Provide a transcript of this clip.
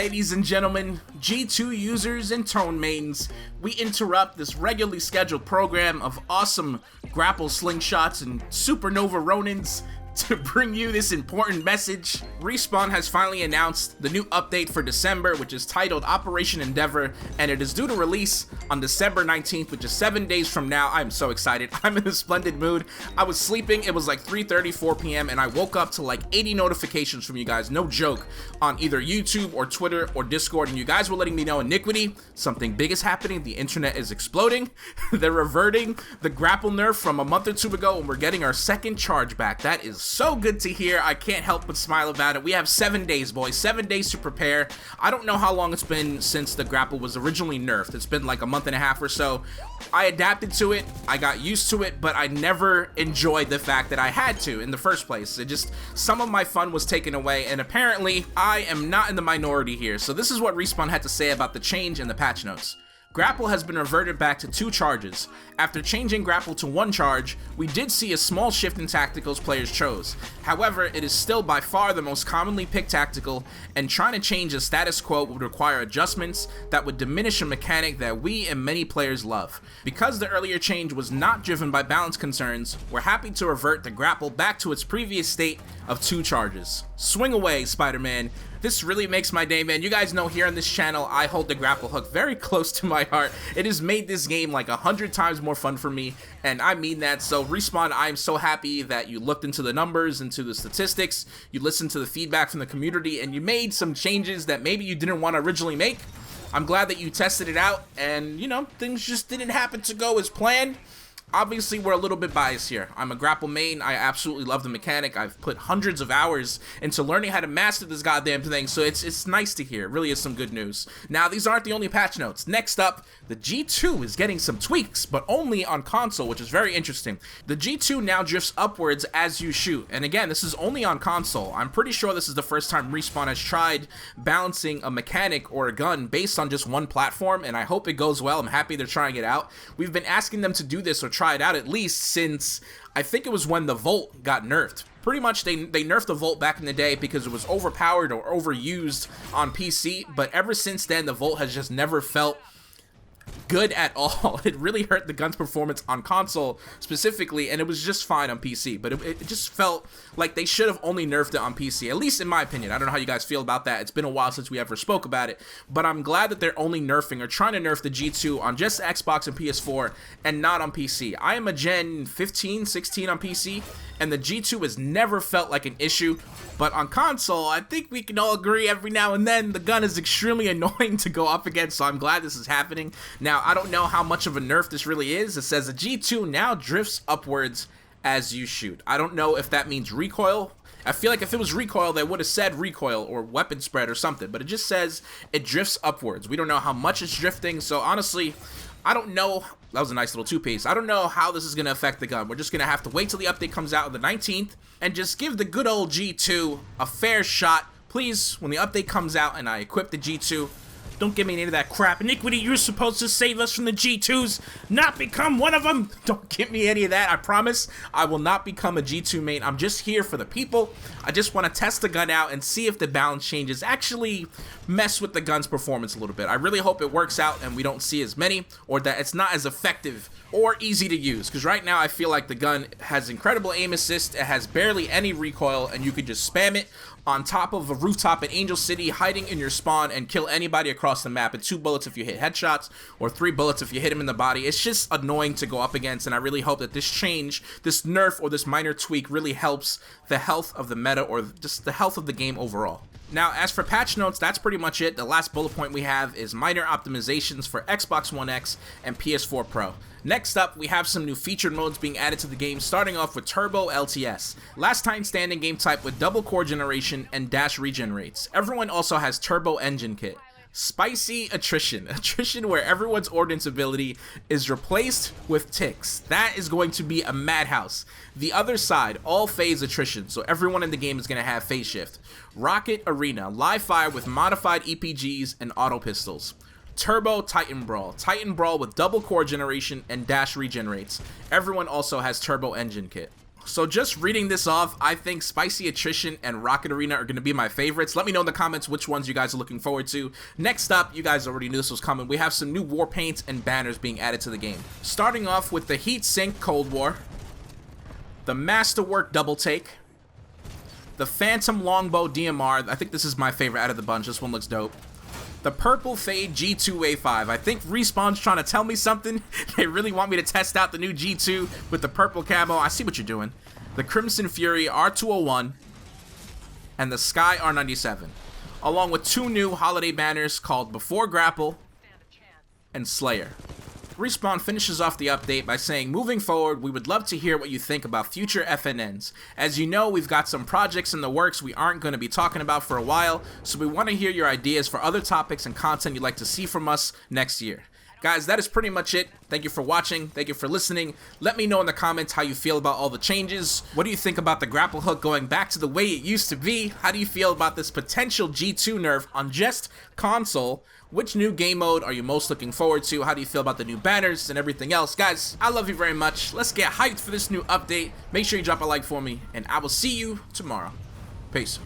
Ladies and gentlemen, G2 users and tone mains, we interrupt this regularly scheduled program of awesome grapple slingshots and supernova Ronins to bring you this important message. Respawn has finally announced the new update for December, which is titled Operation Endeavor, and it is due to release on December 19th, which is 7 days from now. I'm so excited. I'm in a splendid mood. I was sleeping. It was like 3:30, 4 p.m., and I woke up to like 80 notifications from you guys, no joke, on either YouTube or Twitter or Discord, and you guys were letting me know Iniquity, something big is happening. The internet is exploding. They're reverting the grapple nerf from a month or two ago, and we're getting our second charge back. That is so good to hear. I can't help but smile about it. We have 7 days, boys. 7 days to prepare. I don't know how long it's been since the grapple was originally nerfed. It's been like a month and a half or so. I adapted to it. I got used to it, but I never enjoyed the fact that I had to in the first place. It just, some of my fun was taken away, and apparently I am not in the minority here. So this is what Respawn had to say about the change in the patch notes. Grapple has been reverted back to 2 charges. After changing grapple to 1 charge, we did see a small shift in tacticals players chose. However, it is still by far the most commonly picked tactical, and trying to change the status quo would require adjustments that would diminish a mechanic that we and many players love. Because the earlier change was not driven by balance concerns, we're happy to revert the grapple back to its previous state of 2 charges. Swing away, Spider-Man. This really makes my day, man. You guys know here on this channel, I hold the grapple hook very close to my heart. It has made this game like 100 times more fun for me, and I mean that. So Respawn, I'm so happy that you looked into the numbers, into the statistics, you listened to the feedback from the community, and you made some changes that maybe you didn't want to originally make. I'm glad that you tested it out, and you know, things just didn't happen to go as planned. Obviously, we're a little bit biased here. I'm a grapple main. I absolutely love the mechanic. I've put hundreds of hours into learning how to master this goddamn thing, so it's nice to hear. It really is some good news. Now, these aren't the only patch notes. Next up, the G2 is getting some tweaks, but only on console, which is very interesting. The G2 now drifts upwards as you shoot, and again, this is only on console. I'm pretty sure this is the first time Respawn has tried balancing a mechanic or a gun based on just one platform, and I hope it goes well. I'm happy they're trying it out. We've been asking them to do this or try it out at least since I think it was when the Volt got nerfed. Pretty much they nerfed the Volt back in the day because it was overpowered or overused on PC, but ever since then the Volt has just never felt good at all. It really hurt the gun's performance on console specifically, and it was just fine on PC, but it just felt like they should have only nerfed it on PC, at least in my opinion. I don't know how you guys feel about that. It's been a while since we ever spoke about it, but I'm glad that they're only nerfing or trying to nerf the G2 on just Xbox and PS4 and not on PC. I am a Gen 15, 16 on PC, and the G2 has never felt like an issue, but on console, I think we can all agree every now and then the gun is extremely annoying to go up against, so I'm glad this is happening. Now, I don't know how much of a nerf this really is. It says the G2 now drifts upwards as you shoot. I don't know if that means recoil. I feel like if it was recoil, they would have said recoil or weapon spread or something, but it just says it drifts upwards. We don't know how much it's drifting, so honestly, I don't know. That was a nice little two-piece. I don't know how this is going to affect the gun. We're just going to have to wait till the update comes out on the 19th and just give the good old G2 a fair shot. Please, when the update comes out and I equip the G2, don't give me any of that crap. Iniquity, you're supposed to save us from the G2s, not become one of them. Don't give me any of that. I promise I will not become a G2 main. I'm just here for the people. I just want to test the gun out and see if the balance changes actually mess with the gun's performance a little bit. I really hope it works out and we don't see as many, or that it's not as effective or easy to use, because right now I feel like the gun has incredible aim assist, it has barely any recoil, and you can just spam it on top of a rooftop in Angel City, hiding in your spawn, and kill anybody across the map in 2 bullets if you hit headshots, or 3 bullets if you hit him in the body. It's just annoying to go up against, and I really hope that this change, this nerf, or this minor tweak really helps the health of the meta, or just the health of the game overall. Now, as for patch notes, that's pretty much it. The last bullet point we have is minor optimizations for Xbox One X and PS4 Pro. Next up, we have some new featured modes being added to the game, starting off with Turbo LTS. Last time standing game type with double core generation and dash regen rates. Everyone also has Turbo Engine Kit. Spicy Attrition. Attrition where everyone's ordnance ability is replaced with ticks. That is going to be a madhouse. The other side, all phase attrition, so everyone in the game is going to have phase shift. Rocket Arena. Live fire with modified EPGs and auto pistols. Turbo Titan Brawl. Titan Brawl with double core generation and dash regen rates. Everyone also has Turbo Engine Kit. So just reading this off, I think Spicy Attrition and Rocket Arena are going to be my favorites. Let me know in the comments which ones you guys are looking forward to. Next up, you guys already knew this was coming. We have some new war paints and banners being added to the game. Starting off with the Heat Sink Cold War, the Masterwork Double Take, the Phantom Longbow DMR. I think this is my favorite out of the bunch. This one looks dope. The Purple Fade G2A5. I think Respawn's trying to tell me something. They really want me to test out the new G2 with the purple camo. I see what you're doing. The Crimson Fury R201 and the Sky R97, along with 2 new holiday banners called Before Grapple and Slayer. Respawn finishes off the update by saying, moving forward, we would love to hear what you think about future FNNs. As you know, we've got some projects in the works we aren't going to be talking about for a while, so we want to hear your ideas for other topics and content you'd like to see from us next year. Guys, that is pretty much it. Thank you for watching. Thank you for listening. Let me know in the comments how you feel about all the changes. What do you think about the grapple hook going back to the way it used to be? How do you feel about this potential G2 nerf on just console? Which new game mode are you most looking forward to? How do you feel about the new banners and everything else? Guys, I love you very much. Let's get hyped for this new update. Make sure you drop a like for me, and I will see you tomorrow. Peace.